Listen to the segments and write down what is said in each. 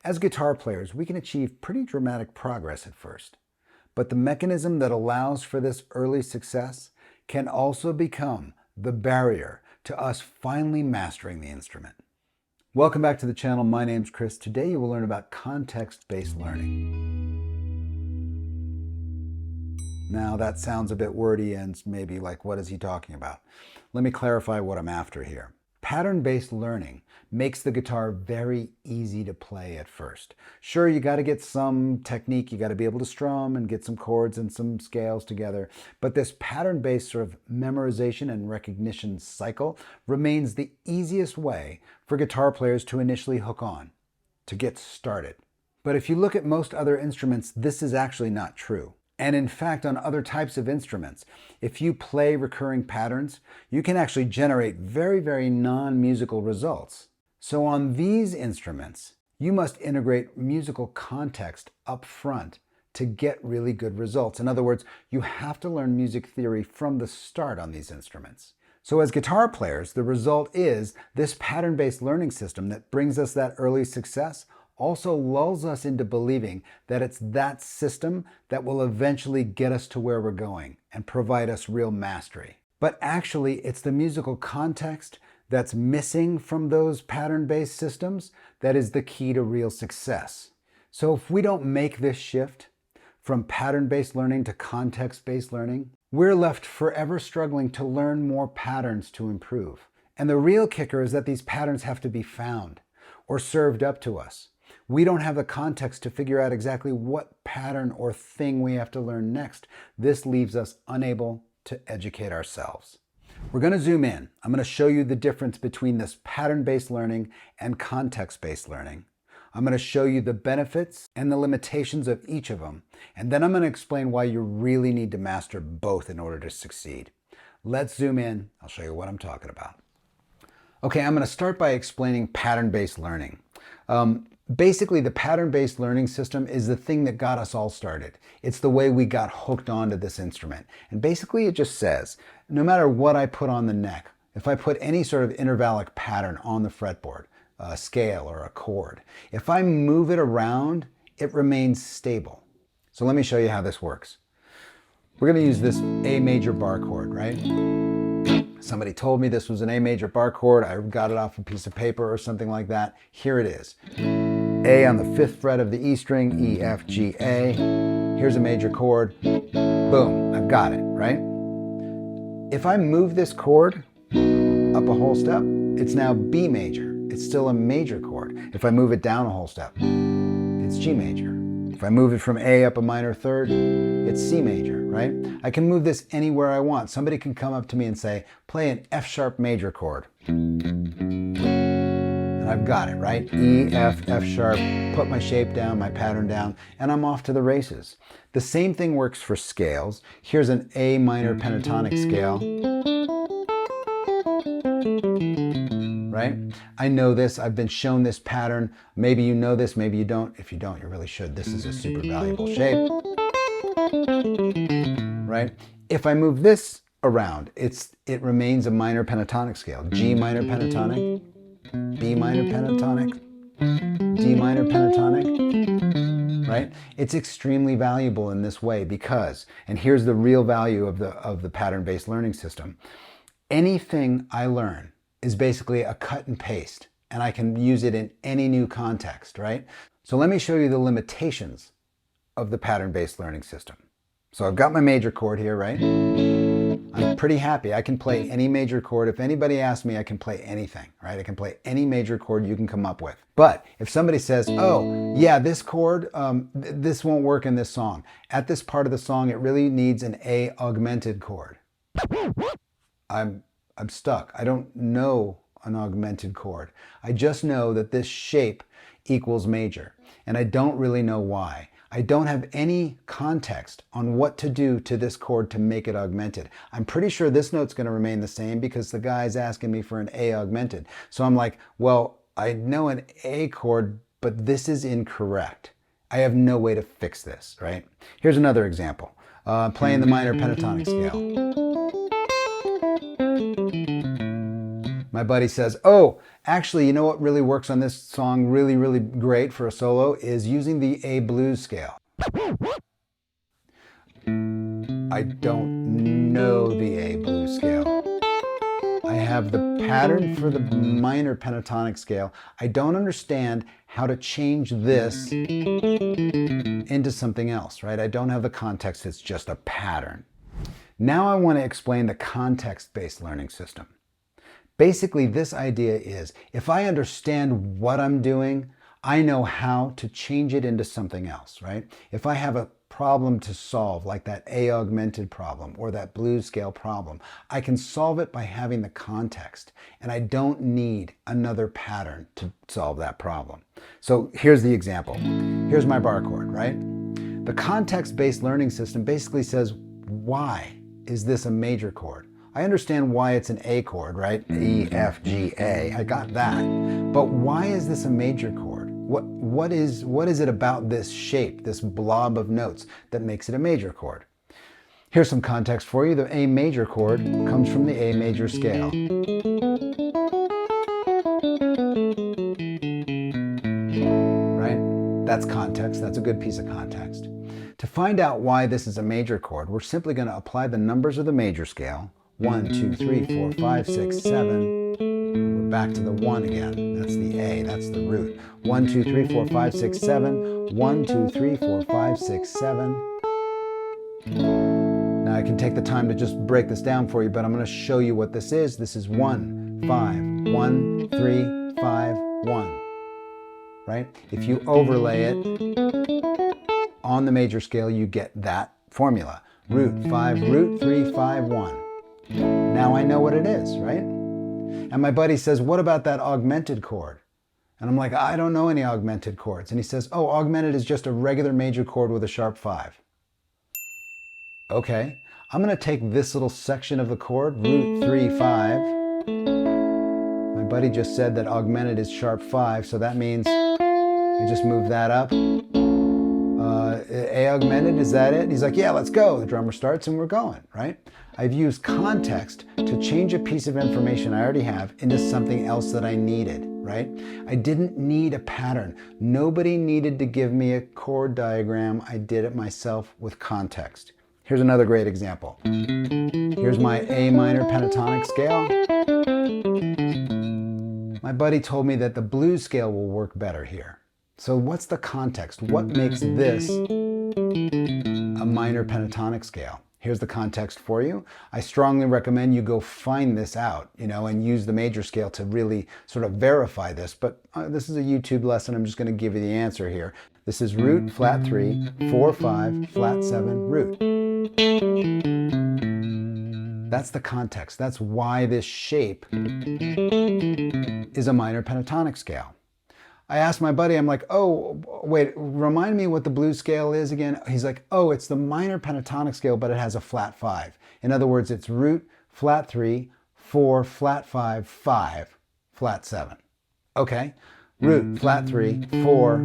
As guitar players, we can achieve pretty dramatic progress at first, but the mechanism that allows for this early success can also become the barrier to us finally mastering the instrument. Welcome back to the channel. My name's Chris. Today you will learn about context-based learning. Now that sounds a bit wordy and maybe like, what is he talking about? Let me clarify what I'm after here. Pattern-based learning makes the guitar very easy to play at first. Sure, you got to get some technique, you got to be able to strum and get some chords and some scales together, but this pattern-based sort of memorization and recognition cycle remains the easiest way for guitar players to initially hook on, to get started. But if you look at most other instruments, this is actually not true. And in fact, on other types of instruments, if you play recurring patterns, you can actually generate very, very non-musical results. So on these instruments, you must integrate musical context up front to get really good results. In other words, you have to learn music theory from the start on these instruments. So as guitar players, the result is this pattern-based learning system that brings us that early success also lulls us into believing that it's that system that will eventually get us to where we're going and provide us real mastery. But actually, it's the musical context that's missing from those pattern-based systems that is the key to real success. So if we don't make this shift from pattern-based learning to context-based learning, we're left forever struggling to learn more patterns to improve. And the real kicker is that these patterns have to be found or served up to us. We don't have the context to figure out exactly what pattern or thing we have to learn next. This leaves us unable to educate ourselves. We're going to zoom in. I'm going to show you the difference between this pattern-based learning and context-based learning. I'm going to show you the benefits and the limitations of each of them. And then I'm going to explain why you really need to master both in order to succeed. Let's zoom in. I'll show you what I'm talking about. Okay, I'm going to start by explaining pattern-based learning. Basically, the pattern-based learning system is the thing that got us all started. It's the way we got hooked onto this instrument. And basically it just says, no matter what I put on the neck, if I put any sort of intervallic pattern on the fretboard, a scale or a chord, if I move it around, it remains stable. So let me show you how this works. We're going to use this A major bar chord, right? Somebody told me this was an A major bar chord. I got it off a piece of paper or something like that. Here it is. A on the 5th fret of the E string, E, F, G, A. Here's a major chord. Boom, I've got it, right? If I move this chord up a whole step, it's now B major. It's still a major chord. If I move it down a whole step, it's G major. If I move it from A up a minor third, it's C major, right? I can move this anywhere I want. Somebody can come up to me and say, play an F sharp major chord. I've got it, right? E, F, F sharp, put my shape down, my pattern down, and I'm off to the races. The same thing works for scales. Here's an A minor pentatonic scale. Right? I know this, I've been shown this pattern. Maybe you know this, maybe you don't. If you don't, you really should. This is a super valuable shape. Right? If I move this around, it remains a minor pentatonic scale. G minor pentatonic, B minor pentatonic, D minor pentatonic, right? It's extremely valuable in this way because, and here's the real value of the pattern-based learning system, anything I learn is basically a cut and paste, and I can use it in any new context, right? So let me show you the limitations of the pattern-based learning system. So I've got my major chord here, right? I'm pretty happy. I can play any major chord. If anybody asks me, I can play anything, right? I can play any major chord you can come up with. But if somebody says, oh, yeah, this chord, this won't work in this song. At this part of the song, it really needs an A augmented chord. I'm stuck. I don't know an augmented chord. I just know that this shape equals major, and I don't really know why. I don't have any context on what to do to this chord to make it augmented. I'm pretty sure this note's going to remain the same because the guy's asking me for an A augmented. So I'm like, well, I know an A chord, but this is incorrect. I have no way to fix this, right? Here's another example. Playing the minor pentatonic scale. My buddy says, oh, actually, you know what really works on this song really, really great for a solo is using the A blues scale. I don't know the A blues scale. I have the pattern for the minor pentatonic scale. I don't understand how to change this into something else, right? I don't have the context, it's just a pattern. Now I want to explain the context-based learning system. Basically, this idea is, if I understand what I'm doing, I know how to change it into something else, right? If I have a problem to solve, like that A augmented problem or that blues scale problem, I can solve it by having the context, and I don't need another pattern to solve that problem. So here's the example. Here's my bar chord, right? The context-based learning system basically says, why is this a major chord? I understand why it's an A chord, right? E, F, G, A. I got that. But why is this a major chord? What is it about this shape, this blob of notes, that makes it a major chord? Here's some context for you. The A major chord comes from the A major scale. Right? That's context. That's a good piece of context. To find out why this is a major chord, we're simply going to apply the numbers of the major scale. 1, 2, 3, 4, 5, 6, 7. We're back to the 1 again. That's the A, that's the root. 1, 2, 3, 4, 5, 6, 7. 1, 2, 3, 4, 5, 6, 7. Now I can take the time to just break this down for you, but I'm going to show you what this is. This is 1, 5, 1, 3, 5, 1. Right? If you overlay it on the major scale, you get that formula. Root 5, root 3, 5, 1. Now I know what it is, right? And my buddy says, what about that augmented chord? And I'm like, I don't know any augmented chords. And he says, oh, augmented is just a regular major chord with a sharp 5. Okay, I'm going to take this little section of the chord, root 3, 5. My buddy just said that augmented is sharp 5, so that means I just move that up. A augmented, is that it? And he's like, yeah, let's go. The drummer starts and we're going, right? I've used context to change a piece of information I already have into something else that I needed, right? I didn't need a pattern. Nobody needed to give me a chord diagram. I did it myself with context. Here's another great example. Here's my A minor pentatonic scale. My buddy told me that the blues scale will work better here. So what's the context? What makes this a minor pentatonic scale? Here's the context for you. I strongly recommend you go find this out, and use the major scale to really sort of verify this. But this is a YouTube lesson. I'm just going to give you the answer here. This is root, flat 3, 4, 5, flat 7, root. That's the context. That's why this shape is a minor pentatonic scale. I asked my buddy, I'm like, oh, wait, remind me what the blues scale is again. He's like, oh, it's the minor pentatonic scale, but it has a flat 5. In other words, it's root, flat 3, 4, flat 5, 5, flat 7. Okay, root, flat 3, 4,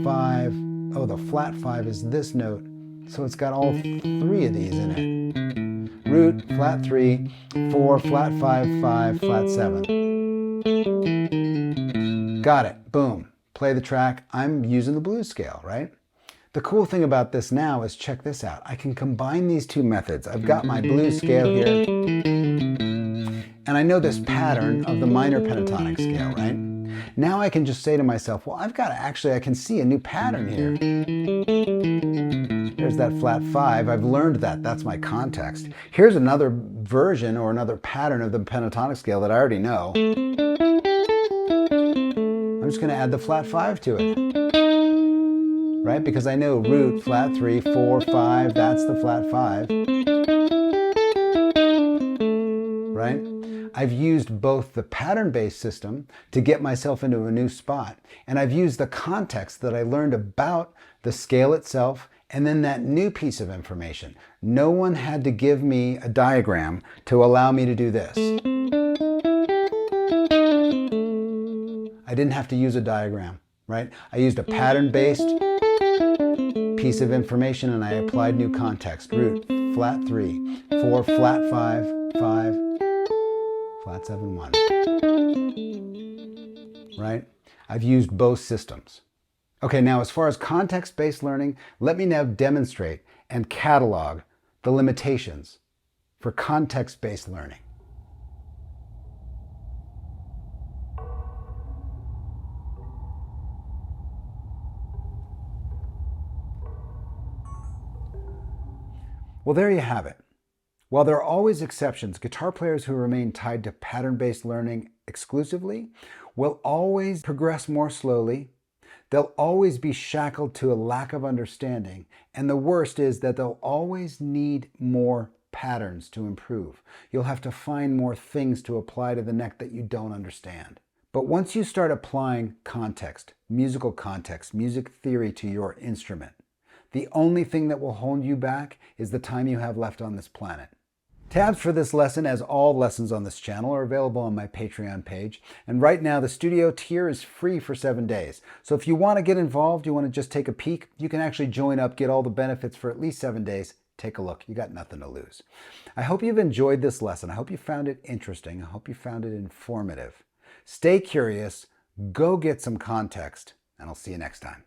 5. Oh, the flat 5 is this note, so it's got all 3 of these in it. Root, flat 3, 4, flat 5, 5, flat 7. Got it. Boom. Play the track. I'm using the blues scale, right? The cool thing about this now is, check this out. I can combine these two methods. I've got my blues scale here, and I know this pattern of the minor pentatonic scale, right? Now I can just say to myself, well, I can see a new pattern here. There's that flat 5. I've learned that. That's my context. Here's another version or another pattern of the pentatonic scale that I already know. I'm just going to add the flat 5 to it, right? Because I know root, flat 3, 4, 5, that's the flat 5, right? I've used both the pattern-based system to get myself into a new spot, and I've used the context that I learned about the scale itself and then that new piece of information. No one had to give me a diagram to allow me to do this. I didn't have to use a diagram, right? I used a pattern-based piece of information and I applied new context. Root, flat 3, 4, flat 5, 5, flat 7, 1. Right? I've used both systems. Okay, now as far as context-based learning, let me now demonstrate and catalog the limitations for context-based learning. Well, there you have it. While there are always exceptions, guitar players who remain tied to pattern-based learning exclusively will always progress more slowly. They'll always be shackled to a lack of understanding, and the worst is that they'll always need more patterns to improve. You'll have to find more things to apply to the neck that you don't understand. But once you start applying context, musical context, music theory to your instrument, the only thing that will hold you back is the time you have left on this planet. Tabs for this lesson, as all lessons on this channel, are available on my Patreon page. And right now, the studio tier is free for 7 days. So if you want to get involved, you want to just take a peek, you can actually join up, get all the benefits for at least 7 days. Take a look. You got nothing to lose. I hope you've enjoyed this lesson. I hope you found it interesting. I hope you found it informative. Stay curious, go get some context, and I'll see you next time.